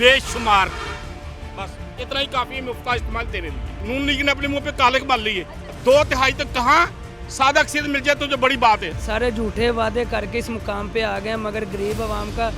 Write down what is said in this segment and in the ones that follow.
बेशुमार। बस इतना ही काफ़ी है मुफ्त का इस्तेमाल तेरे लिए। नून लीग ने अपने मुंह पे काले बाल लिए, 2/3 तक कहाँ सादा अक्सियत मिल जाए तो जो बड़ी बात है। सारे झूठे वादे करके इस मुकाम पे आ गए, मगर गरीब आवाम का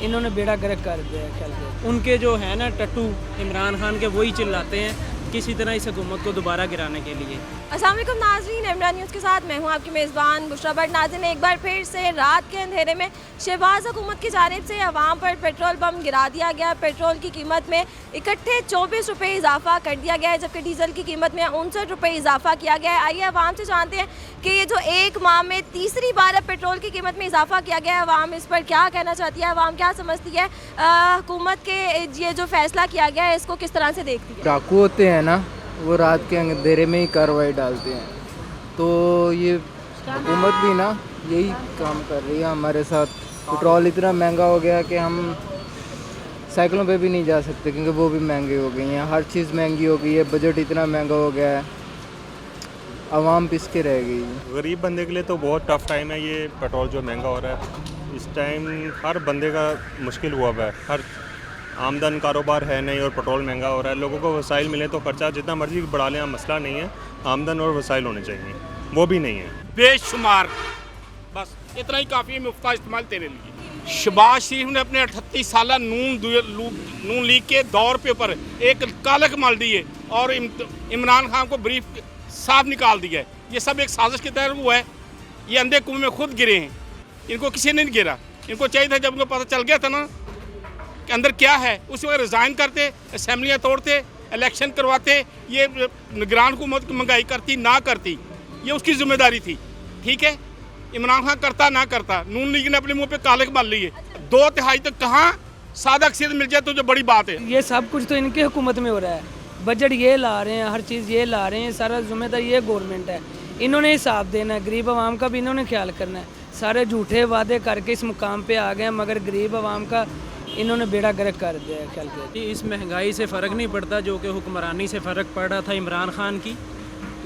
इन्होंने बेड़ा गर्क कर दिया है। ख्याल के उनके जो है ना टट्टू इमरान खान के वही चिल्लाते हैं किसी तरह इस हुकूमत को दोबारा गिराने के लिए। अस्सलाम वालेकुम नाज़रीन, इमरान न्यूज़ के साथ मैं हूं आपकी मेज़बान बुशरा भट्ट। नाज़रीन, एक बार फिर से रात के अंधेरे में शहबाज हुकूमत की जानिब से अवाम पर पेट्रोल बम गिरा दिया गया। पेट्रोल की कीमत में इकट्ठे 24 रुपये इजाफा कर दिया गया है, जबकि डीजल की कीमत में 59 रुपये इजाफा किया गया है। आइए अवाम से जानते हैं कि ये जो एक माह में तीसरी बार अब पेट्रोल की कीमत में इजाफा किया गया है, अवाम इस पर क्या कहना चाहती है, अवाम क्या समझती है, हुकूमत के ये जो फैसला किया गया है इसको किस तरह से देखती है। डाकू होते हैं ना, वो रात के अंधेरे में ही कार्रवाई डालते हैं, तो ये हुकूमत भी ना यही काम कर रही है हमारे साथ। पेट्रोल इतना महंगा हो गया कि हम साइकिलों पे भी नहीं जा सकते क्योंकि वो भी महंगी हो गई हैं, हर चीज़ महंगी हो गई है, बजट इतना महंगा हो गया है, आवाम पिस के रह गई है। गरीब बंदे के लिए तो बहुत टफ टाइम है ये पेट्रोल जो महंगा हो रहा है इस टाइम। हर बंदे का मुश्किल हुआ हुआ है, हर आमदन कारोबार है नहीं और पेट्रोल महंगा हो रहा है। लोगों को वसाइल मिले तो खर्चा जितना मर्जी बढ़ा लें, मसला नहीं है, आमदन और वसाइल होने चाहिए, वो भी नहीं है। बेशुमार। बस इतना ही काफ़ी है मुफ्त का इस्तेमाल तेरे लिए। शहबाज शरीफ ने अपने 38 साल नून लीग के दौर पे ऊपर एक कालक माल दी है और इमरान खान को ब्रीफ साफ निकाल दिया है। ये सब एक साजिश के तहत हुआ है। ये अंधे कुएं में खुद गिरे हैं, इनको किसी ने नहीं गिरा। इनको चाहिए था जब उनको पता चल गया था ना कि अंदर क्या है, उस वक्त रिज़ाइन करते, असम्बलियाँ तोड़ते, इलेक्शन करवाते। ये निगरान हुकूमत की महंगाई करती ना करती, ये उसकी जिम्मेदारी थी। ठीक है, इमरान खान करता ना करता, नून लीग ने अपने मुंह पे काले बाल लिए, 2/3 तक कहाँ सादा अक्सियत मिल जाए तो जो बड़ी बात है। ये सब कुछ तो इनकी हुकूमत में हो रहा है, बजट ये ला रहे हैं, हर चीज़ ये ला रहे हैं, सारा जिम्मेदार ये गवर्नमेंट है। इन्होंने हिसाब देना है, गरीब आवाम का भी इन्होंने ख्याल करना है। सारे झूठे वादे करके इस मुकाम पे आ गए, मगर गरीब आवाम का इन्होंने बेड़ा गर्क कर दिया है। ख्याल के इस महंगाई से फ़र्क नहीं पड़ता जो कि हुक्मरानी से फ़र्क पड़ रहा था इमरान खान की।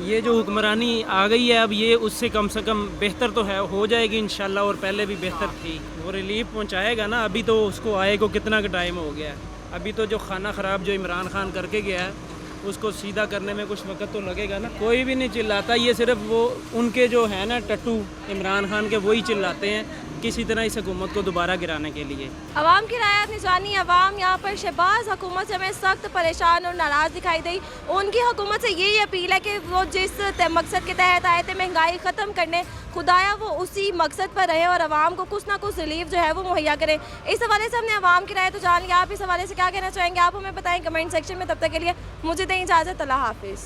ये जो हुक्मरानी आ गई है अब ये उससे कम से कम बेहतर तो है, हो जाएगी इंशाल्लाह, और पहले भी बेहतर थी। वो रिलीफ पहुंचाएगा ना, अभी तो उसको आए को कितना का टाइम हो गया है। अभी तो जो खाना ख़राब जो इमरान खान करके गया है उसको सीधा करने में कुछ वक्त तो लगेगा ना। कोई भी नहीं चिल्लाता, ये सिर्फ वो उनके जो है ना टट्टू इमरान खान के वही चिल्लाते हैं किसी तरह इस हुकूमत को दोबारा गिराने के लिए। अवाम की राय आपने जानी। अवाम यहाँ पर शहबाज हुकूमत से हमें सख्त परेशान और नाराज़ दिखाई दी। उनकी हुकूमत से यही अपील है कि वो जिस मकसद के तहत आए थे महंगाई ख़त्म करने, खुदाया वो उसी मकसद पर रहे और अवाम को कुछ ना कुछ रिलीफ जो है वो मुहैया करें। इस हवाले से हमने अवाम की राय तो जान लिया। आप इस हवाले से क्या कहना चाहेंगे, आप हमें बताएं कमेंट सेक्शन में। तब तक के लिए मुझे दें इजाज़त। अल्लाह हाफिज़।